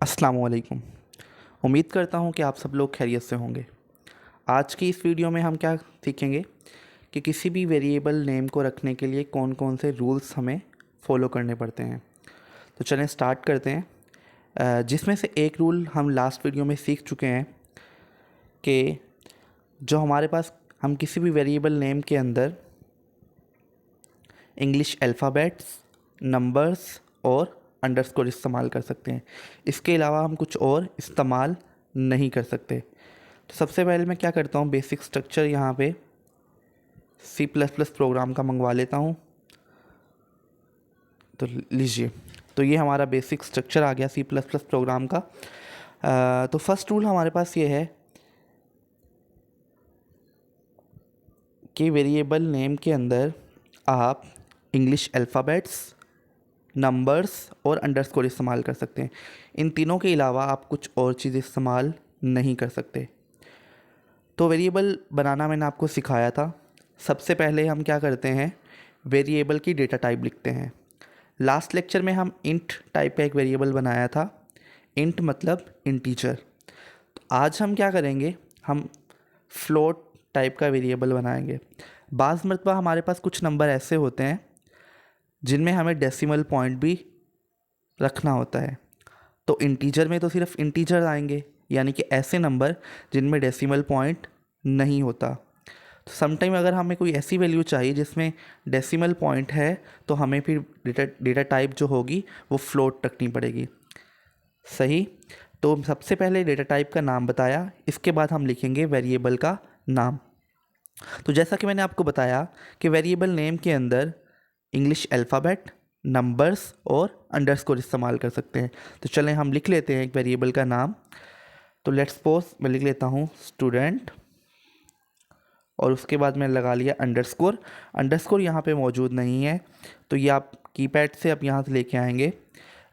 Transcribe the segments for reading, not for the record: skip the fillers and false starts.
अस्सलामुअलैकुम। उम्मीद करता हूँ कि आप सब लोग खैरियत से होंगे। आज की इस वीडियो में हम क्या सीखेंगे कि किसी भी वेरिएबल नेम को रखने के लिए कौन कौन से रूल्स हमें फॉलो करने पड़ते हैं। तो चलें स्टार्ट करते हैं। जिसमें से एक रूल हम लास्ट वीडियो में सीख चुके हैं कि जो हमारे पास हम किसी भी वेरिएबल नेम के अंदर इंग्लिश अल्फ़ाबेट्स, नंबर्स और अंडरस्कोर इस्तेमाल कर सकते हैं। इसके अलावा हम कुछ और इस्तेमाल नहीं कर सकते। तो सबसे पहले मैं क्या करता हूँ, बेसिक स्ट्रक्चर यहाँ पे C++ प्रोग्राम का मंगवा लेता हूँ। तो लीजिए, तो ये हमारा बेसिक स्ट्रक्चर आ गया C++ प्रोग्राम का। तो फर्स्ट रूल हमारे पास ये है कि वेरिएबल नेम के अंदर आप इंग्लिश अल्फ़ाबेट्स, नंबर्स और अंडरस्कोर इस्तेमाल कर सकते हैं। इन तीनों के अलावा आप कुछ और चीज़ इस्तेमाल नहीं कर सकते। तो वेरिएबल बनाना मैंने आपको सिखाया था। सबसे पहले हम क्या करते हैं, वेरिएबल की डेटा टाइप लिखते हैं। लास्ट लेक्चर में हम इंट टाइप का एक वेरिएबल बनाया था। इंट मतलब इंटीजर। तो आज हम क्या करेंगे, हम फ्लोट टाइप का वेरिएबल बनाएंगे। बाज़ मरतबा हमारे पास कुछ नंबर ऐसे होते हैं जिनमें हमें डेसिमल पॉइंट भी रखना होता है। तो इंटीजर में तो सिर्फ इंटीजर आएंगे, यानी कि ऐसे नंबर जिनमें डेसिमल पॉइंट नहीं होता। तो समटाइम अगर हमें कोई ऐसी वैल्यू चाहिए जिसमें डेसिमल पॉइंट है, तो हमें फिर डेटा टाइप जो होगी वो फ्लोट रखनी पड़ेगी। सही। तो सबसे पहले डेटा टाइप का नाम बताया, इसके बाद हम लिखेंगे वेरिएबल का नाम। तो जैसा कि मैंने आपको बताया कि वेरिएबल नेम के अंदर इंग्लिश अल्फ़ाबेट, नंबर्स और अंडरस्कोर इस्तेमाल कर सकते हैं। तो चलें हम लिख लेते हैं एक वेरिएबल का नाम। तो लेट्स सपोज मैं लिख लेता हूँ स्टूडेंट, और उसके बाद मैंने लगा लिया अंडरस्कोर। अंडरस्कोर यहाँ पे मौजूद नहीं है, तो ये आप कीपैड से अब यहाँ से लेके आएंगे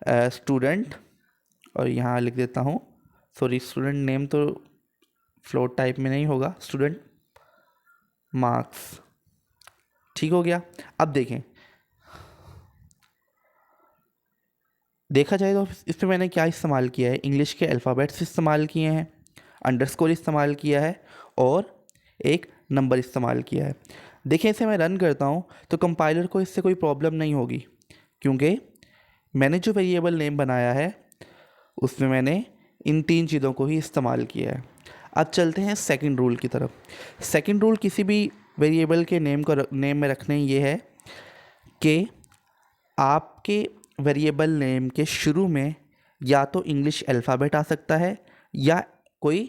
स्टूडेंट, और यहाँ लिख देता हूँ, सॉरी स्टूडेंट नेम तो फ्लोट टाइप में नहीं होगा, स्टूडेंट मार्क्स। ठीक हो गया। अब देखें, देखा जाए तो इस पर मैंने क्या इस्तेमाल किया है, इंग्लिश के अल्फ़ाबेट्स इस्तेमाल किए हैं, अंडरस्कोर इस्तेमाल किया है और एक नंबर इस्तेमाल किया है। देखें, इसे मैं रन करता हूँ तो कंपाइलर को इससे कोई प्रॉब्लम नहीं होगी, क्योंकि मैंने जो वेरिएबल नेम बनाया है उसमें मैंने इन तीन चीज़ों को ही इस्तेमाल किया है। अब चलते हैं सेकंड रूल की तरफ। सेकंड रूल किसी भी वेरिएबल के नेम में रखने ये है कि आपके वेरिएबल नेम के शुरू में या तो इंग्लिश अल्फ़ाबेट आ सकता है या कोई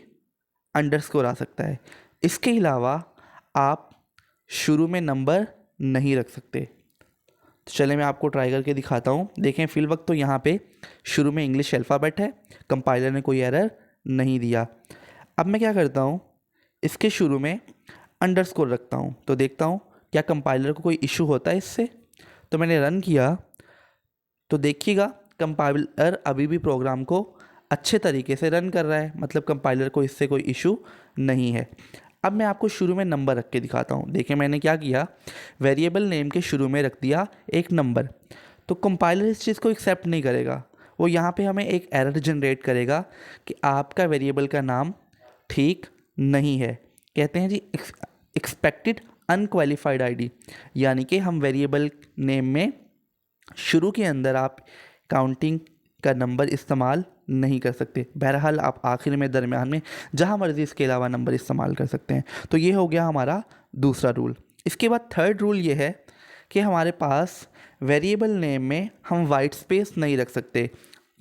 अंडरस्कोर आ सकता है। इसके अलावा आप शुरू में नंबर नहीं रख सकते। तो चले मैं आपको ट्राई करके दिखाता हूँ। देखें, फिल वक्त तो यहाँ पे शुरू में इंग्लिश अल्फ़ाबेट है, कंपाइलर ने कोई एरर नहीं दिया। अब मैं क्या करता हूँ, इसके शुरू में अंडरस्कोर रखता हूँ, तो देखता हूँ क्या कंपाइलर को कोई इशू होता है इससे। तो मैंने रन किया, तो देखिएगा कंपाइलर अभी भी प्रोग्राम को अच्छे तरीके से रन कर रहा है, मतलब कंपाइलर को इससे कोई इशू नहीं है। अब मैं आपको शुरू में नंबर रख के दिखाता हूँ। देखिए मैंने क्या किया, वेरिएबल नेम के शुरू में रख दिया एक नंबर। तो कंपाइलर इस चीज़ को एक्सेप्ट नहीं करेगा, वो यहाँ पे हमें एक एरर जनरेट करेगा कि आपका वेरिएबल का नाम ठीक नहीं है। कहते हैं जी एक्सपेक्टेड अनक्वालिफाइड आईडी, यानी कि हम वेरिएबल नेम में शुरू के अंदर आप काउंटिंग का नंबर इस्तेमाल नहीं कर सकते। बहरहाल आप आखिर में, दरमियान में, जहाँ मर्ज़ी इसके अलावा नंबर इस्तेमाल कर सकते हैं। तो ये हो गया हमारा दूसरा रूल। इसके बाद थर्ड रूल ये है कि हमारे पास वेरिएबल नेम में हम वाइट स्पेस नहीं रख सकते।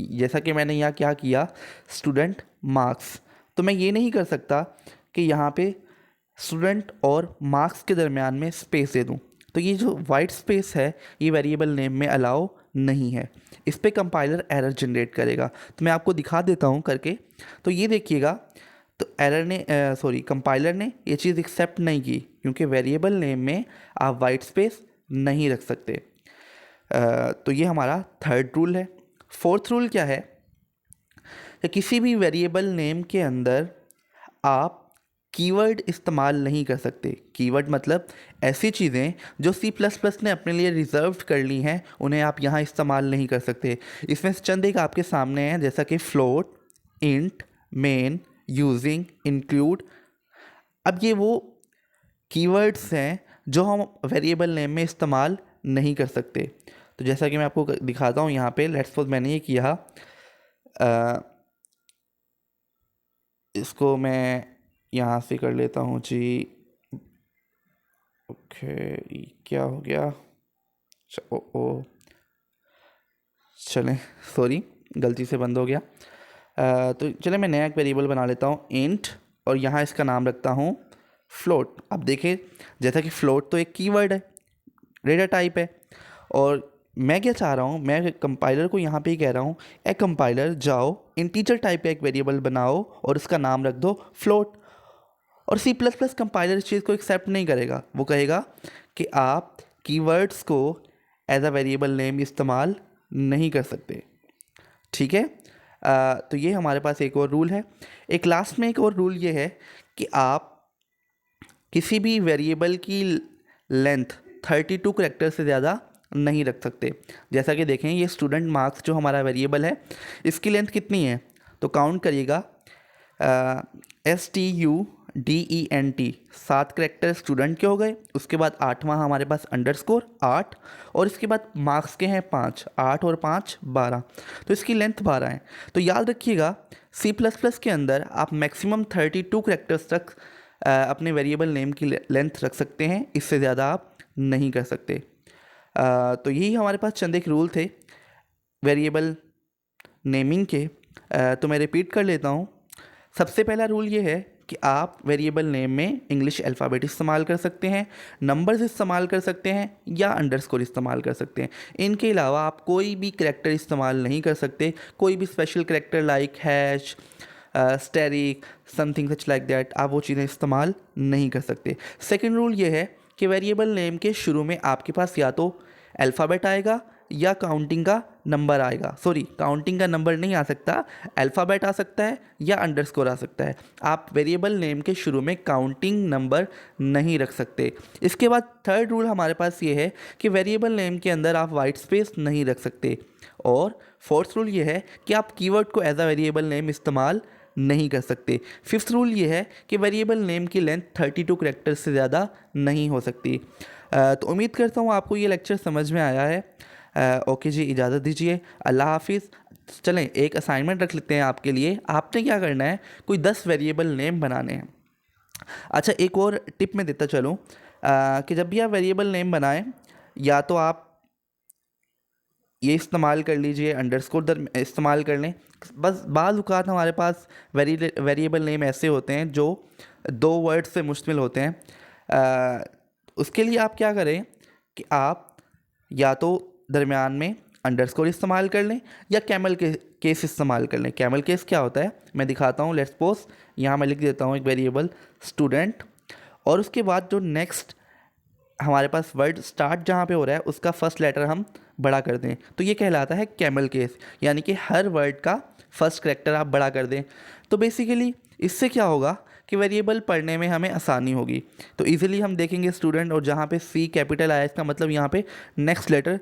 जैसा कि मैंने यहाँ क्या किया, स्टूडेंट मार्क्स, तो मैं ये नहीं कर सकता कि यहाँ पे स्टूडेंट और मार्क्स के दरमियान में स्पेस दे दूँ। तो ये जो वाइट स्पेस है ये वेरिएबल नेम में अलाउ नहीं है, इस पे कंपाइलर एरर जनरेट करेगा। तो मैं आपको दिखा देता हूँ करके। तो ये देखिएगा, तो एरर ने कंपाइलर ने ये चीज़ एक्सेप्ट नहीं की, क्योंकि वेरिएबल नेम में आप वाइट स्पेस नहीं रख सकते। तो ये हमारा थर्ड रूल है। फोर्थ रूल क्या है कि किसी भी वेरिएबल नेम के अंदर आप कीवर्ड इस्तेमाल नहीं कर सकते। कीवर्ड मतलब ऐसी चीज़ें जो C++ ने अपने लिए रिजर्व कर ली हैं, उन्हें आप यहाँ इस्तेमाल नहीं कर सकते। इसमें से चंद एक आपके सामने हैं, जैसा कि float, int, main, using, include. अब ये वो कीवर्ड्स हैं जो हम वेरिएबल नेम में इस्तेमाल नहीं कर सकते। तो जैसा कि मैं आपको दिखाता हूँ यहाँ पे, लेट्स सपोज मैंने ये किया, इसको मैं यहाँ से कर लेता हूँ जी। ओके, क्या हो गया? ओ चलें, सॉरी, गलती से बंद हो गया। तो चले मैं नया एक वेरिएबल बना लेता हूँ, इंट, और यहाँ इसका नाम रखता हूँ फ्लोट। अब देखिए, जैसा कि फ्लोट तो एक कीवर्ड है, डेटा टाइप है, और मैं क्या चाह रहा हूँ, मैं कंपाइलर को यहाँ पे ही कह रहा हूँ, ए कंपाइलर जाओ इंटीजर टाइप का एक वेरिएबल बनाओ और इसका नाम रख दो फ्लोट। और C++ कंपाइलर इस चीज़ को एक्सेप्ट नहीं करेगा। वो कहेगा कि आप कीवर्ड्स को एज अ वेरिएबल नेम इस्तेमाल नहीं कर सकते। ठीक है। तो ये हमारे पास एक और रूल है। एक लास्ट में एक और रूल ये है कि आप किसी भी वेरिएबल की लेंथ 32 कैरेक्टर से ज़्यादा नहीं रख सकते। जैसा कि देखें, ये स्टूडेंट मार्क्स जो हमारा वेरिएबल है, इसकी लेंथ कितनी है? तो काउंट करिएगा, STUDENT 7 कैरेक्टर स्टूडेंट के हो गए। उसके बाद 8वां हमारे पास अंडरस्कोर 8, और इसके बाद मार्क्स के हैं 5, 8 और 5 12, तो इसकी लेंथ 12 है। तो याद रखिएगा, C++ के अंदर आप मैक्सिमम 32 कैरेक्टर्स तक अपने वेरिएबल नेम की लेंथ रख सकते हैं, इससे ज़्यादा आप नहीं कर सकते। तो यही हमारे पास चंद एक रूल थे वेरिएबल नेमिंग के। तो मैं रिपीट कर लेता हूँ। सबसे पहला रूल ये है कि आप वेरिएबल नेम में इंग्लिश अल्फ़ाबेट इस्तेमाल कर सकते हैं, नंबर्स इस्तेमाल कर सकते हैं, या अंडरस्कोर इस्तेमाल कर सकते हैं। इनके अलावा आप कोई भी करैक्टर इस्तेमाल नहीं कर सकते, कोई भी special character like hash, asterisk, something such like that, आप वो चीज़ें इस्तेमाल नहीं कर सकते। सेकेंड रूल ये है कि वेरिएबल नेम के शुरू में आपके पास या तो अल्फ़ाबेट आएगा या काउंटिंग का नंबर आएगा। सॉरी, काउंटिंग का नंबर नहीं आ सकता, अल्फ़ाबेट आ सकता है या अंडरस्कोर आ सकता है। आप वेरिएबल नेम के शुरू में काउंटिंग नंबर नहीं रख सकते। इसके बाद थर्ड रूल हमारे पास ये है कि वेरिएबल नेम के अंदर आप वाइट स्पेस नहीं रख सकते। और फोर्थ रूल ये है कि आप कीवर्ड को एज अ वेरिएबल नेम इस्तेमाल नहीं कर सकते। फिफ्थ रूल ये है कि वेरिएबल नेम की लेंथ 32 कैरेक्टर से ज़्यादा नहीं हो सकती। तो उम्मीद करता हूँ आपको ये लेक्चर समझ में आया है। ओके जी, इजाज़त दीजिए, अल्लाह हाफिज़। चलें, एक असाइनमेंट रख लेते हैं आपके लिए। आपने क्या करना है, कोई 10 वेरिएबल नेम बनाने हैं। अच्छा, एक और टिप मैं देता चलूँ कि जब भी आप वेरिएबल नेम बनाएं, या तो आप ये इस्तेमाल कर लीजिए, अंडरस्कोर इस्तेमाल कर लें। बस बाज़ औक़ात हमारे पास वेरिएबल नेम ऐसे होते हैं जो 2 वर्ड से मुश्तमिल होते हैं। उसके लिए आप क्या करें कि आप या तो दरमियान में अंडरस्कोर इस्तेमाल कर लें या कैमल केस इस्तेमाल कर लें। कैमल केस क्या होता है, मैं दिखाता हूँ। लेट्स सपोज यहाँ मैं लिख देता हूँ एक वेरिएबल स्टूडेंट, और उसके बाद जो नेक्स्ट हमारे पास वर्ड स्टार्ट जहाँ पे हो रहा है उसका फर्स्ट लेटर हम बड़ा कर दें, तो ये कहलाता है कैमल केस, यानी कि हर वर्ड का फर्स्ट कैरेक्टर आप बड़ा कर दें। तो बेसिकली इससे क्या होगा कि वेरिएबल पढ़ने में हमें आसानी होगी। तो इजीली हम देखेंगे स्टूडेंट, और जहाँ पे C कैपिटल आया, इसका मतलब यहाँ पे next letter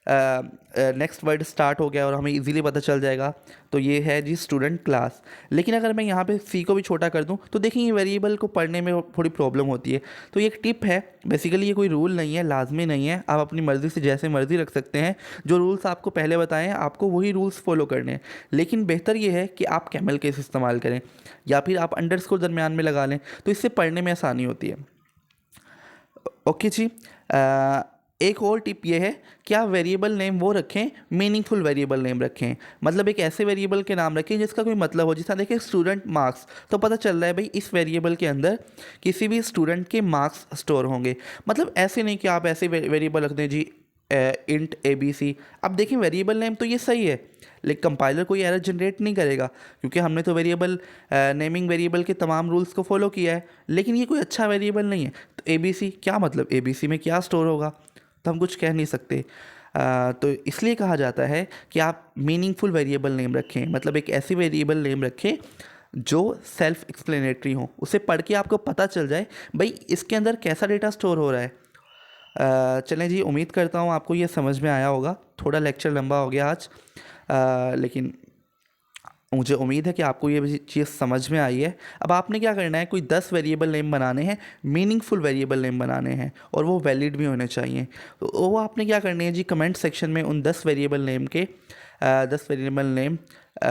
next word start हो गया और हमें इजीली पता चल जाएगा। तो ये है जी स्टूडेंट क्लास। लेकिन अगर मैं यहाँ पे C को भी छोटा कर दूँ तो देखेंगे वेरिएबल को पढ़ने में थोड़ी प्रॉब्लम होती है। तो ये एक टिप है, बेसिकली ये कोई रूल नहीं है, लाजमी नहीं है, आप अपनी मर्ज़ी से जैसे मर्ज़ी रख सकते हैं। जो रूल्स आपको पहले बताए हैं आपको वही रूल्स फॉलो करने हैं, लेकिन बेहतर ये है कि आप कैमल केस इस्तेमाल करें या फिर आप अंडरस्कोर दरमियान में लगा लें, तो इससे पढ़ने में आसानी होती है। ओके जी। एक और टिप ये है कि आप वेरिएबल नेम वो रखें, मीनिंगफुल वेरिएबल नेम रखें। मतलब एक ऐसे वेरिएबल के नाम रखें जिसका कोई मतलब हो। जैसा देखिए स्टूडेंट मार्क्स, तो पता चल रहा है भाई इस वेरिएबल के अंदर किसी भी स्टूडेंट के मार्क्स स्टोर होंगे। मतलब ऐसे नहीं कि आप ऐसे वेरिएबल रख दें जी इंट ABC। अब देखिए वेरिएबल नेम तो ये सही है, लेकिन कंपाइलर कोई एरर जनरेट नहीं करेगा, क्योंकि हमने तो वेरिएबल नेमिंग वेरिएबल के तमाम रूल्स को फॉलो किया है। लेकिन ये कोई अच्छा वेरिएबल नहीं है। तो ABC क्या मतलब, ABC में क्या स्टोर होगा, तो हम कुछ कह नहीं सकते। तो इसलिए कहा जाता है कि आप मीनिंगफुल वेरिएबल नेम रखें, मतलब एक ऐसी वेरिएबल नेम रखें जो सेल्फ एक्सप्लेनेटरी हो, उसे पढ़ के आपको पता चल जाए भाई इसके अंदर कैसा डेटा स्टोर हो रहा है। चलें जी, उम्मीद करता हूँ आपको ये समझ में आया होगा। थोड़ा लेक्चर लंबा हो गया आज, लेकिन मुझे उम्मीद है कि आपको ये चीज़ समझ में आई है। अब आपने क्या करना है, कोई 10 वेरिएबल नेम बनाने हैं, मीनिंगफुल वेरिएबल नेम बनाने हैं, और वो वैलिड भी होने चाहिए। तो वो आपने क्या करने हैं जी, कमेंट सेक्शन में उन 10 वेरिएबल नेम के 10 वेरिएबल नेम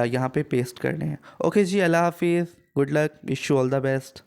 यहाँ पे पेस्ट करने हैं। ओके जी, अल्लाह हाफिज़, good luck, wish you all the best.